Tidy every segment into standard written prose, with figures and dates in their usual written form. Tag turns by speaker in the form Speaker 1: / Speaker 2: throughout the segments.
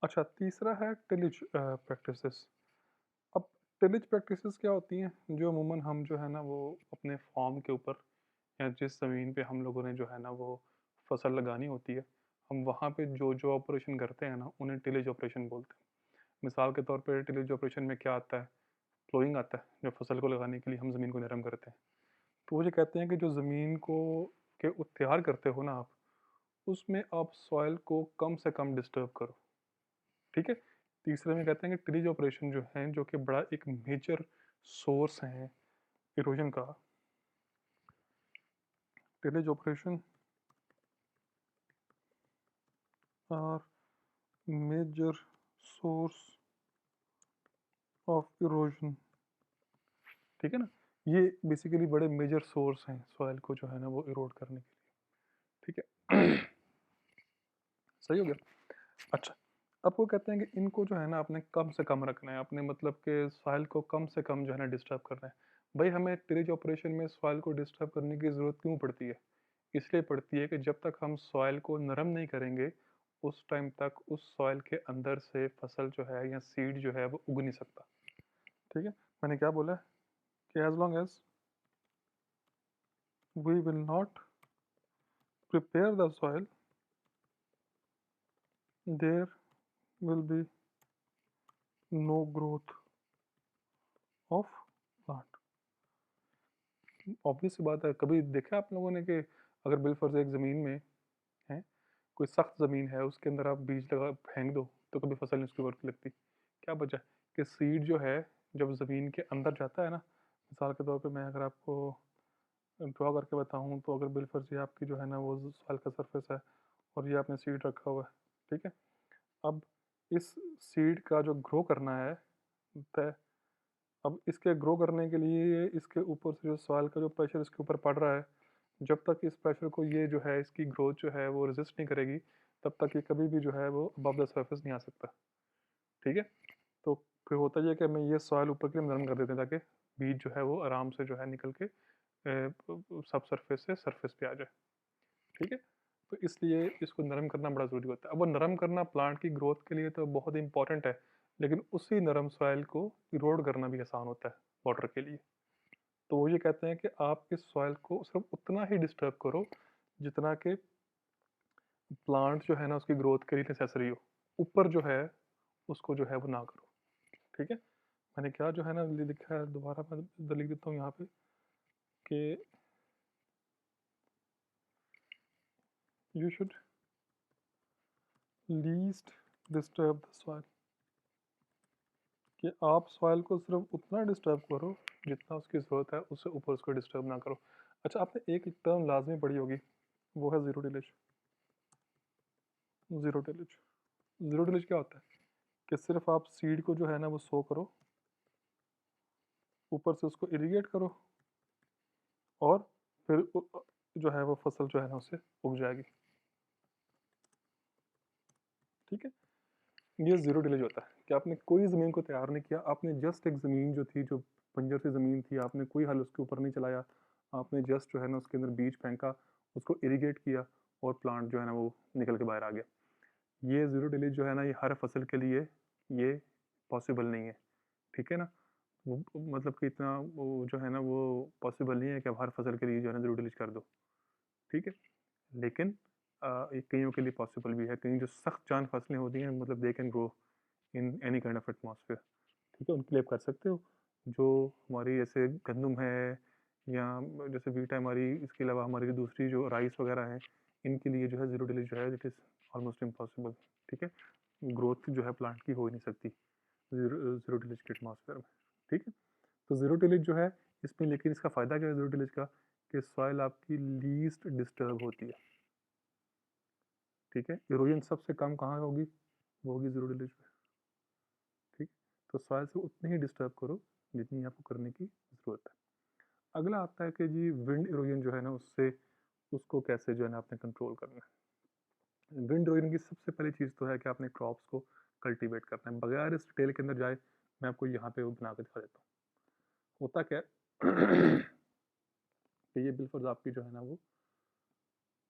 Speaker 1: अच्छा, तीसरा है टिलेज प्रैक्टिसेस। अब टिलेज प्रैक्टिसेस क्या होती हैं, जो अमूमन हम जो है ना वो अपने फार्म के ऊपर या जिस ज़मीन पे हम लोगों ने जो है ना वो फसल लगानी होती है, हम वहाँ पे जो जो ऑपरेशन करते हैं ना उन्हें टिलेज ऑपरेशन बोलते हैं। मिसाल के तौर पे टिलेज ऑपरेशन में क्या आता है, प्लोइंग आता है, जो फसल को लगाने के लिए हम ज़मीन को नरम करते हैं। तो वो ये कहते हैं कि जो ज़मीन को तैयार करते हो ना आप, उसमें आप सॉइल को कम से कम डिस्टर्ब करो। ठीक है? तीसरे में कहते हैं कि टिलेज ऑपरेशन जो है, जो कि बड़ा एक मेजर सोर्स है इरोजन का। Tillage operation are major source of erosion. ठीक है ना? ये बेसिकली बड़े मेजर सोर्स हैं सॉइल को जो है ना वो इरोड करने के लिए। ठीक है? सही हो गया? अच्छा, अब वो कहते हैं कि इनको जो है ना आपने कम से कम रखना है, आपने मतलब कि सॉइल को कम से कम जो है ना डिस्टर्ब करना है। भाई हमें टिलेज ऑपरेशन में सॉइल को डिस्टर्ब करने की ज़रूरत क्यों पड़ती है? इसलिए पड़ती है कि जब तक हम सॉइल को नरम नहीं करेंगे, उस टाइम तक उस सॉइल के अंदर से फसल जो है या सीड जो है वो उग नहीं सकता। ठीक है? मैंने क्या बोला है कि as long as we will not prepare the soil, there will be no growth of plant. Obvious सी बात है, कभी देखा है आप लोगों ने कि अगर बिलफर्ज एक ज़मीन में है, कोई सख्त ज़मीन है, उसके अंदर आप बीज लगा फेंक दो, तो कभी फसल नहीं उसकी उगने लगती। क्या वजह है? कि सीड जो है, जब ज़मीन के अंदर जाता है ना, मिसाल के तौर पे मैं अगर आपको ड्रॉ करके बताऊँ, तो अगर बिलफर्ज ये आपकी जो है ना वो सॉइल का सरफेस है और ये आपने सीड रखा हुआ है, ठीक है? अब इस सीड का जो ग्रो करना है, तय अब इसके ग्रो करने के लिए इसके ऊपर से जो सॉइल का जो प्रेशर इसके ऊपर पड़ रहा है, जब तक इस प्रेशर को ये जो है इसकी ग्रोथ जो है वो रेजिस्ट नहीं करेगी, तब तक ये कभी भी जो है वो अबव द सरफेस नहीं आ सकता। ठीक है? तो फिर होता ये है कि हमें ये सॉइल ऊपर की तरफ नरम कर देते हैं ताकि बीज जो है वो आराम से जो है निकल के सब सरफेस से सरफेस पे आ जाए। ठीक है? तो इसलिए इसको नरम करना बड़ा ज़रूरी होता है। अब वो नरम करना प्लांट की ग्रोथ के लिए तो बहुत इंपॉर्टेंट है, लेकिन उसी नरम सॉइल को इरोड करना भी आसान होता है वाटर के लिए। तो वो ये कहते हैं कि आप इस सॉइल को सिर्फ उतना ही डिस्टर्ब करो जितना कि प्लांट जो है ना उसकी ग्रोथ के लिए नेसेसरी हो। ऊपर जो है उसको जो है वो ना करो। ठीक है? मैंने क्या जो है ना लिखा है, दोबारा मैं इधर लिख देता हूँ यहाँ पे कि you should least disturb the soil. कि आप सॉइल को सिर्फ उतना डिस्टर्ब करो जितना उसकी ज़रूरत है, उससे ऊपर उसको डिस्टर्ब ना करो। अच्छा, आपने एक टर्म लाजमी पढ़ी होगी, वो है zero tillage. Zero tillage, zero tillage क्या होता है कि सिर्फ आप सीड को जो है ना वो सो करो, ऊपर से उसको इरिगेट करो और फिर जो है वो फसल जो है ना उससे उग जाएगी। ठीक है? ये ज़ीरो टिलेज होता है कि आपने कोई ज़मीन को तैयार नहीं किया, आपने जस्ट एक ज़मीन जो थी, जो बंजर सी ज़मीन थी, आपने कोई हल उसके ऊपर नहीं चलाया, आपने जस्ट जो है ना उसके अंदर बीज फेंका, उसको इरिगेट किया और प्लांट जो है ना वो निकल के बाहर आ गया। ये ज़ीरो टिलेज जो है ना ये हर फसल के लिए ये पॉसिबल नहीं है। ठीक है ना? वो मतलब कि इतना वो जो है ना वो पॉसिबल नहीं है कि आप हर फसल के लिए जो है ना ज़ीरो टिलेज कर दो। ठीक है? लेकिन ये कइयों के लिए पॉसिबल भी है। कहीं जो सख्त जान फसलें होती हैं, मतलब they can grow in any kind of atmosphere. ठीक है? उनके लिए आप कर सकते हो। जो हमारी जैसे गंदम है या जैसे वीट है हमारी, इसके अलावा हमारी जो दूसरी जो राइस वगैरह है, इनके लिए जो है ज़ीरो टिलेज जो है इट इज़ ऑलमोस्ट इम्पॉसिबल। ठीक है? ग्रोथ जो है प्लांट की हो ही नहीं सकती ज़ीरो टिलेज के एटमॉस्फेयर में। ठीक है? तो ज़ीरो टिलेज जो है इसमें, लेकिन इसका फ़ायदा क्या है ज़ीरो टिलेज का, कि सॉइल आपकी लीस्ट डिस्टर्ब होती है। ठीक है? इरोजन सबसे कम कहाँ होगी? वो होगी ज़ीरो टिलेज पे। ठीक? तो सॉइल से उतनी ही डिस्टर्ब करो जितनी आपको करने की ज़रूरत है। अगला आता है कि जी विंड इरोजन जो है ना उससे उसको कैसे जो है ना आपने कंट्रोल करना है। विंड इरोजन की सबसे पहली चीज़ तो है कि आपने क्रॉप्स को कल्टीवेट करना है। बगैर इस डिटेल के अंदर जाए, मैं आपको यहाँ पे वो बना के दिखा देता हूँ। होता क्या है कि ये बिल्कुल आपकी जो है ना वो,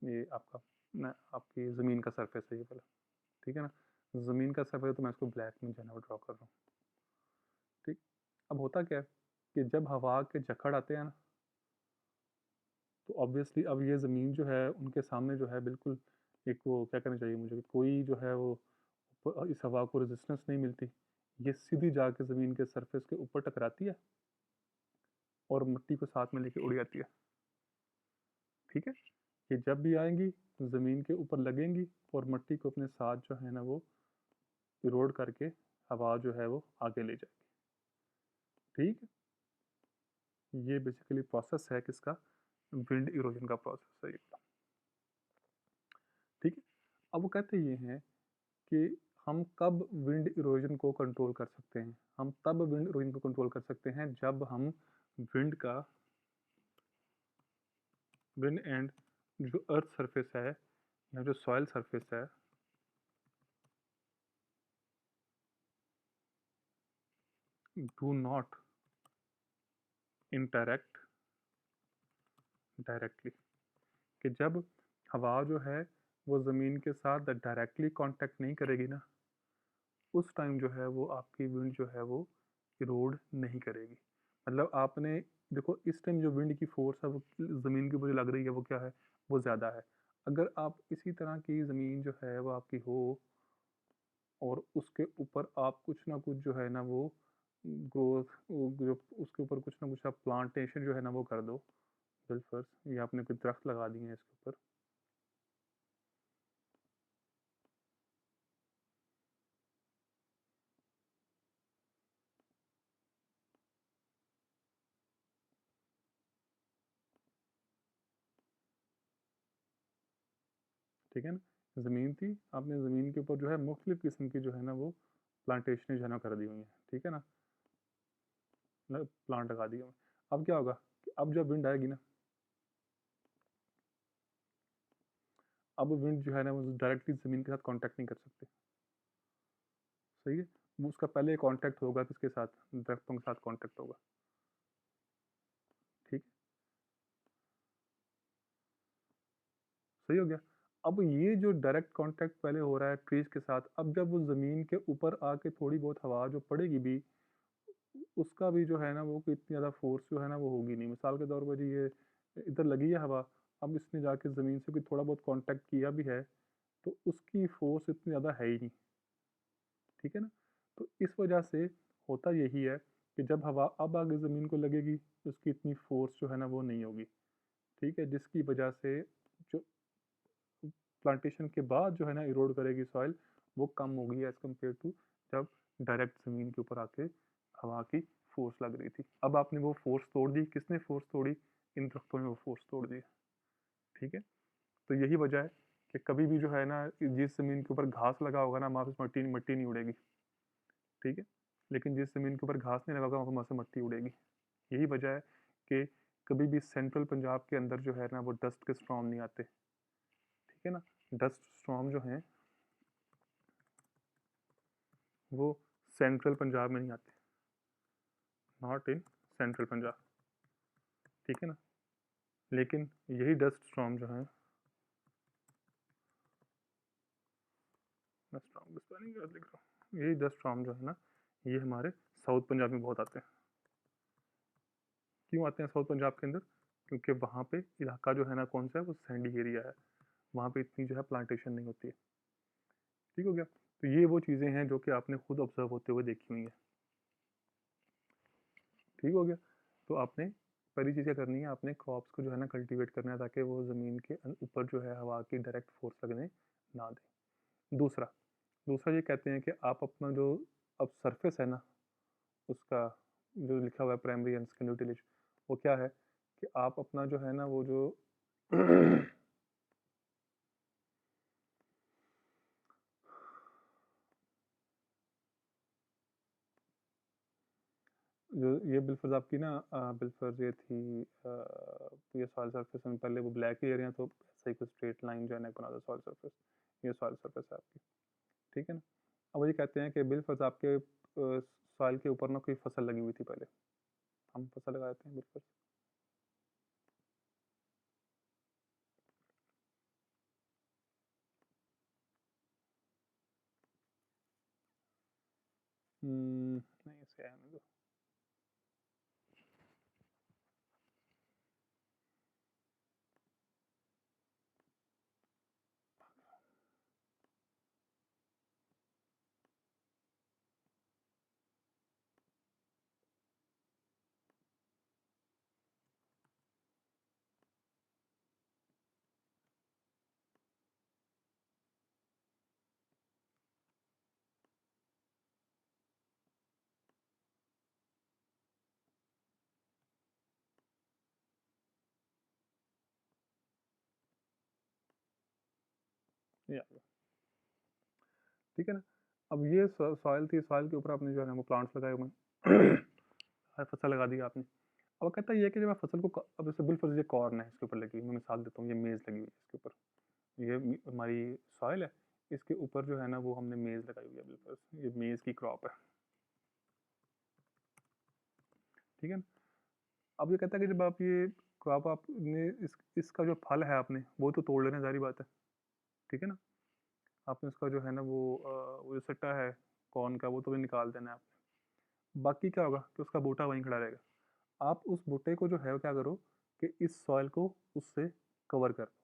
Speaker 1: ये आपका ना आपकी ज़मीन का सरफेस है ये वाला। ठीक है ना? ज़मीन का सरफेस है तो मैं इसको ब्लैक में जो है ना वो ड्रॉ कर रहा हूँ, ठीक। अब होता क्या है कि जब हवा के झक्कड़ आते हैं ना, तो ऑब्वियसली अब ये ज़मीन जो है उनके सामने जो है बिल्कुल एक वो क्या करना चाहिए मुझे कि कोई जो है वो इस हवा को रेजिस्टेंस नहीं मिलती, ये सीधी जाके ज़मीन के सरफेस के ऊपर टकराती है और मिट्टी को साथ में लेके उड़ जाती है, ठीक है। ये जब भी आएंगी ज़मीन के ऊपर लगेंगी और मिट्टी को अपने साथ जो है ना वो इरोड करके हवा जो है वो आगे ले जाएगी, ठीक है। ये बेसिकली प्रोसेस है किसका, विंड इरोजन का प्रोसेस है ये, ठीक है। अब वो कहते ये हैं कि हम कब विंड इरोजन को कंट्रोल कर सकते हैं, हम तब विंड इरोजन को कंट्रोल कर सकते हैं जब हम विंड का विंड एंड जो अर्थ सरफेस है या जो सॉइल सरफेस है डू नॉट इंटरैक्ट डायरेक्टली, कि जब हवा जो है वो ज़मीन के साथ डायरेक्टली कांटेक्ट नहीं करेगी ना, उस टाइम जो है वो आपकी विंड जो है वो इरोड नहीं करेगी। मतलब आपने देखो इस टाइम जो विंड की फोर्स है वो ज़मीन के ऊपर जो लग रही है वो क्या है, वो ज़्यादा है। अगर आप इसी तरह की ज़मीन जो है वो आपकी हो और उसके ऊपर आप कुछ ना कुछ जो है ना वो ग्रोथ जो उसके ऊपर कुछ ना कुछ आप प्लांटेशन जो है ना वो कर दो, बिल्फर्स या आपने कोई दरख्त लगा दिए हैं इसके ऊपर, ठीक है ना। ज़मीन थी, आपने ज़मीन के ऊपर जो है मुख्तलिफ़ किस्म की जो है ना वो प्लांटेशन जो है ना कर दी हुई हैं, ठीक है ना, मतलब प्लांट लगा दिए हुए हैं। अब क्या होगा कि अब जब विंड आएगी ना, अब विंड जो है ना वो डायरेक्टली ज़मीन के साथ कांटेक्ट नहीं कर सकते, सही है। वो उसका पहले कांटेक्ट होगा किसके साथ, दरख्तों के साथ कांटेक्ट होगा, ठीक है, सही हो गया। अब ये जो डायरेक्ट कांटेक्ट पहले हो रहा है ट्रीज के साथ, अब जब वो ज़मीन के ऊपर आके थोड़ी बहुत हवा जो पड़ेगी भी, उसका भी जो है ना वो कोई इतनी ज़्यादा फोर्स जो है ना वो होगी नहीं। मिसाल के तौर पर जी ये इधर लगी है हवा, अब इसने जाके ज़मीन से कोई थोड़ा बहुत कांटेक्ट किया भी है तो उसकी फोर्स इतनी ज़्यादा है ही नहीं, ठीक है ना। तो इस वजह से होता यही है कि जब हवा अब आगे ज़मीन को लगेगी तो उसकी इतनी फोर्स जो है ना वो नहीं होगी, ठीक है, जिसकी वजह से जो प्लांटेशन के बाद जो है ना इरोड करेगी सॉइल, वो कम होगी एज़ कम्पेयर टू जब डायरेक्ट ज़मीन के ऊपर आके हवा की फोर्स लग रही थी। अब आपने वो फोर्स तोड़ दी, किसने फोर्स तोड़ी, इन दरख्तों ने वो फोर्स तोड़ दी, ठीक है। तो यही वजह है कि कभी भी जो है ना जिस ज़मीन के ऊपर घास लगा होगा ना वहाँ पे मट्टी मट्टी नहीं उड़ेगी, ठीक है। लेकिन जिस ज़मीन के ऊपर घास नहीं लगा होगा वहाँ से मट्टी उड़ेगी। यही वजह है कि कभी भी सेंट्रल पंजाब के अंदर जो है ना वो डस्ट के स्टॉर्म नहीं आते, ठीक है ना। डस्ट स्टॉर्म जो हैं वो सेंट्रल पंजाब में नहीं आते, नॉट इन सेंट्रल पंजाब, ठीक है ना। लेकिन यही डस्ट स्टॉर्म जो है, मैं स्टॉर्म की स्पेलिंग लिख रहा हूँ, यही डस्ट स्टॉर्म जो है ना ये हमारे साउथ पंजाब में बहुत आते हैं। क्यों आते हैं साउथ पंजाब के अंदर, क्योंकि वहाँ पे इलाका जो है ना कौन सा है वो सैंडी एरिया है, वहाँ पे इतनी जो है प्लांटेशन नहीं होती है, ठीक हो गया। तो ये वो चीज़ें हैं जो कि आपने खुद ऑब्जर्व होते हुए देखी हुई हैं, ठीक हो गया। तो आपने पहली चीज़ क्या करनी है, आपने क्रॉप्स को जो है ना कल्टीवेट करना है ताकि वो ज़मीन के ऊपर जो है हवा की डायरेक्ट फोर्स लगने ना दें। दूसरा दूसरा ये कहते हैं कि आप अपना जो अब सरफेस है ना उसका जो लिखा हुआ है प्राइमरी एंड सेकेंडरी टिलेज, वो क्या है कि आप अपना जो है ना वो जो जो ये बिलफर्ज आपकी ना बिलफर्ज ये थी ये सॉइल सरफेस में पहले वो ब्लैक ही एरिया तो ऐसे ही कुछ स्ट्रेट लाइन जो है ना बना दो सॉइल सरफेस, ये सॉइल सरफेस है आपकी, ठीक है ना। अब वो ये कहते हैं कि बिलफर्ज आपके सॉइल के ऊपर ना कोई फसल लगी हुई थी पहले, हम फसल लगाते हैं बिलफर्ज, नहीं इसे आने दो। ये आ गया। ठीक है ना। अब ये सॉइल थी, सॉइल के ऊपर आपने जो है ना वो प्लांट्स लगाए हुए हैं। हर फसल लगा दी आपने। अब कहता है ये कि जब आप फसल को अब जैसे बिल्कुल ये कॉर्न है इसके ऊपर लगी हुई, मैं मिसाल देता हूँ, ये मेज़ लगी हुई है इसके ऊपर, ये हमारी सॉइल है, इसके ऊपर जो है ना वो हमने मेज़ लगाई हुई है, बिल्कुल ये मेज़ की क्रॉप है। ठीक है ना। अब ये कहता है कि जब आप ये क्रॉप आपने इसका जो फल है आपने वो तो तोड़ लेना, जारी बात है। ठीक है ना। आपने उसका जो है ना वो जो सट्टा है कॉर्न का वो तो भी निकाल देना है आपने। बाकी क्या होगा कि उसका बूटा वहीं खड़ा रहेगा। आप उस बूटे को जो है क्या करो कि इस सॉइल को उससे कवर कर दो।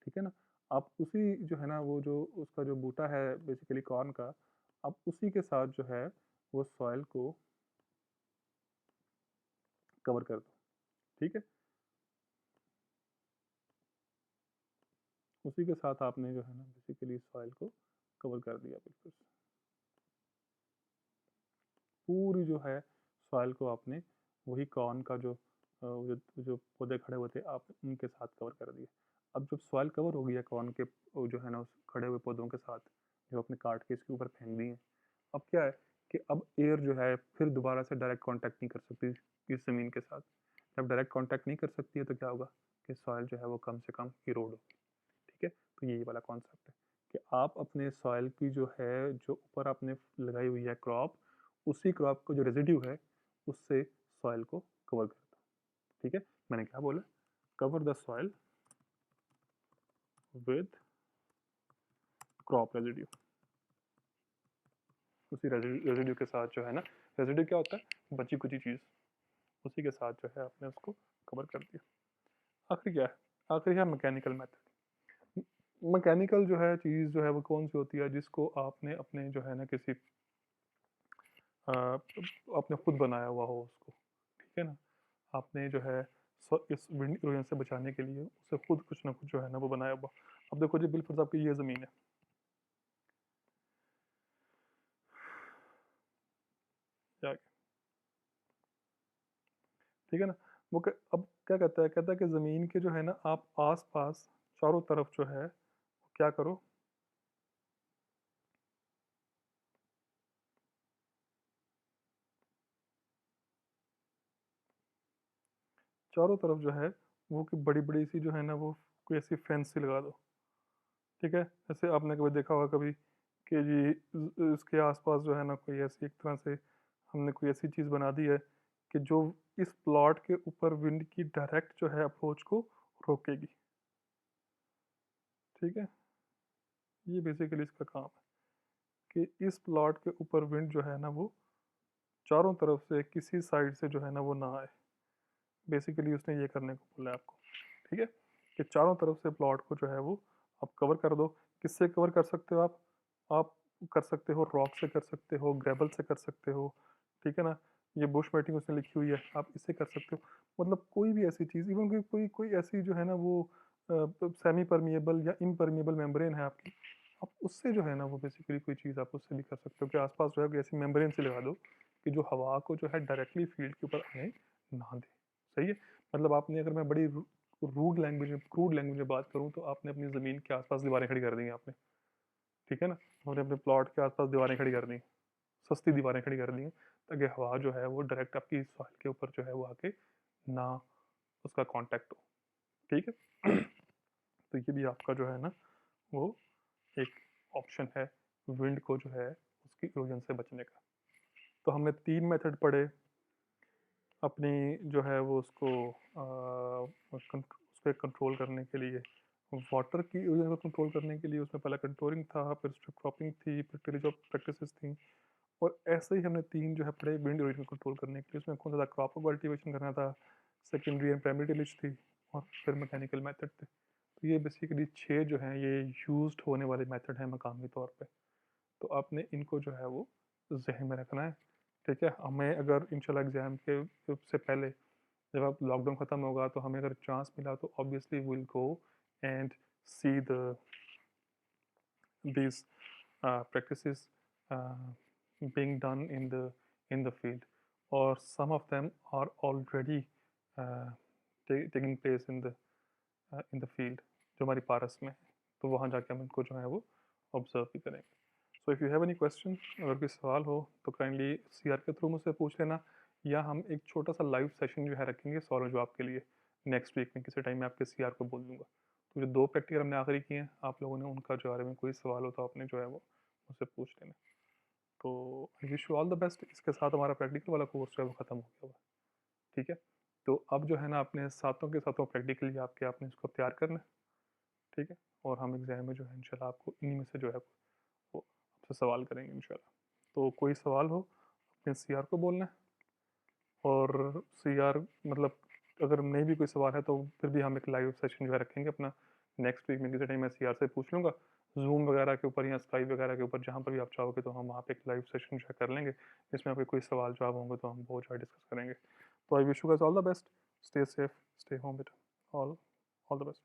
Speaker 1: ठीक है ना। आप उसी जो है ना वो जो उसका जो बूटा है बेसिकली कॉर्न का, आप उसी के साथ जो है वो सॉइल को कवर कर दो। ठीक है। उसी के साथ आपने जो है ना बेसिकली सॉइल को कवर कर दिया बिल्कुल। पूरी जो है सॉइल को आपने वही कॉर्न का जो जो पौधे खड़े हुए थे आप उनके साथ कवर कर दिए। अब जब सॉइल कवर हो गया कॉर्न के वो जो है ना उस खड़े हुए पौधों के साथ, जो आपने काट के इसके ऊपर फेंक दिए, अब क्या है कि अब एयर जो है फिर दोबारा से डायरेक्ट कांटेक्ट नहीं कर सकती इस ज़मीन के साथ। जब डायरेक्ट कांटेक्ट नहीं कर सकती है तो क्या होगा कि सॉइल जो है वो कम से कम इरोड होगी। ठीक है। तो यही वाला कॉन्सेप्ट है कि आप अपने सॉइल की जो है जो ऊपर आपने लगाई हुई है क्रॉप, उसी क्रॉप को जो रेजिड्यू है उससे सॉइल को कवर कर दो। ठीक है। मैंने क्या बोला, cover the soil with crop residue. उसी रेजिड्यू के साथ जो है ना, रेजिड्यू क्या होता है, बची कुची चीज़, उसी के साथ जो है आपने उसको कवर कर दिया। आखिर क्या है, आखिर है मैकेनिकल मेथड। मैकेनिकल जो है चीज़ जो है वो कौन सी होती है जिसको आपने अपने जो है ना किसी आपने खुद बनाया हुआ हो उसको। ठीक है ना। आपने जो है इस विंड इरोजन से बचाने के लिए उसे खुद कुछ ना कुछ जो है ना वो बनाया हुआ। अब देखो जी बिल्कुल आपकी ये ज़मीन है, क्या ठीक है ना। अब क्या कहता है कि ज़मीन के जो है ना आप आस पास चारों तरफ जो है क्या करो, चारों तरफ जो है वो कि बड़ी बड़ी सी जो है ना वो कोई ऐसी फेंस सी लगा दो। ठीक है। जैसे आपने कभी देखा होगा कभी कि जी इसके आसपास जो है ना कोई ऐसी एक तरह से हमने कोई ऐसी चीज़ बना दी है कि जो इस प्लॉट के ऊपर विंड की डायरेक्ट जो है अप्रोच को रोकेगी। ठीक है। ये बेसिकली इसका काम है कि इस प्लॉट के ऊपर विंड जो है ना वो चारों तरफ से किसी साइड से जो है ना वो ना आए। बेसिकली उसने ये करने को बोला है आपको। ठीक है। कि चारों तरफ से प्लॉट को जो है वो आप कवर कर दो। किससे कवर कर सकते हो आप कर सकते हो रॉक से, कर सकते हो ग्रेबल से, कर सकते हो। ठीक है ना। ये बुश मैटिंग उसने लिखी हुई है, आप इससे कर सकते हो। मतलब कोई भी ऐसी चीज़, इवन कोई कोई कोई ऐसी जो है ना वो सेमी परमिएबल या इम्परमिएबल मेम्ब्रेन है आपकी, आप उससे जो है ना वो बेसिकली कोई चीज़ आप उससे भी कर सकते हो कि आसपास जो है कोई ऐसी मेम्ब्रेन से लगा दो कि जो हवा को जो है डायरेक्टली फील्ड के ऊपर आने ना दे। सही है। मतलब आपने, अगर मैं बड़ी रूड लैंग्वेज में, क्रूड लैंग्वेज में बात करूँ, तो आपने अपनी ज़मीन के आसपास दीवारें खड़ी कर दी हैं आपने। ठीक है ना। आपने अपने प्लॉट के आसपास दीवारें खड़ी कर दी, सस्ती दीवारें खड़ी कर दी हैं, ताकि हवा जो है वो डायरेक्ट आपकी सॉइल के ऊपर जो है वो आके ना उसका कांटेक्ट हो। ठीक है। तो ये भी आपका जो है ना वो एक ऑप्शन है विंड को जो है उसकी इरोजन से बचने का। तो हमने 3 मेथड पढ़े अपनी जो है वो उसको उस पर कंट्रोल करने के लिए। वाटर की इरोजन को कंट्रोल करने के लिए उसमें पहला कंट्रोलिंग था, फिर स्ट्रिप क्रॉपिंग थी, फिर टिलेज ऑफ प्रैक्टिसेस थी, और ऐसे ही हमने 3 जो है पढ़े विंड ड्यूरेशन कंट्रोल करने के लिए। उसमें कौन सा था, क्रॉप को कल्टीवेशन करना था, सेकेंडरी एंड प्राइमरी टिलेज थी, और फिर मैकेनिकल मेथड थे। तो ये बेसिकली 6 जो हैं ये यूज़्ड होने वाले मेथड हैं मकामी तौर पे। तो आपने इनको जो है वो ज़हन में रखना है, ठीक है? हमें अगर इंशाल्लाह एग्ज़ाम के से पहले जब अब लॉकडाउन ख़त्म होगा तो हमें अगर चांस मिला तो obviously we will go and see the these practices being done in the field, or some of them are already uh, taking place in the field जो हमारी पारस में है, तो वहाँ जाके हम इनको जो है वो ऑब्जर्व भी करेंगे। So if you have any question, अगर कोई सवाल हो तो काइंडली सीआर के थ्रू मुझसे पूछ लेना, या हम एक छोटा सा लाइव सेशन जो है रखेंगे सवाल जवाब के लिए नेक्स्ट वीक में, किसी टाइम में आपके सीआर को बोल दूंगा। तो जो 2 प्रैक्टिकल हमने आखिरी किए हैं, आप लोगों ने उनका जो बारे में कोई सवाल हो तो आपने जो है वो मुझसे पूछ लेना। तो I wish you all the best. इसके साथ हमारा प्रैक्टिकल वाला कोर्स जो है वो ख़त्म हो गया हुआ है, ठीक है? तो अब जो है ना अपने सातों के सातों प्रैक्टिकली आपके आपने इसको तैयार करना है, ठीक है? और हम एग्ज़ाम में जो है इंशाल्लाह आपको इन्हीं में से जो है वो आपसे सवाल करेंगे इंशाल्लाह। तो कोई सवाल हो अपने सीआर को बोलना है, और सीआर मतलब अगर नहीं भी कोई सवाल है तो फिर भी हम एक लाइव सेशन जो है रखेंगे अपना नेक्स्ट वीक में, किसी टाइम मैं सीआर से पूछ लूँगा जूम वगैरह के ऊपर या स्काइप वगैरह के ऊपर, जहाँ पर भी आप चाहोगे तो हम वहाँ पे एक लाइव सेशन जो है कर लेंगे, जिसमें आपके कोई सवाल जवाब होंगे तो हम बहुत ज़्यादा डिस्कस करेंगे। तो I wish you guys all the best, stay safe, stay home बेटा, ऑल ऑल द बेस्ट।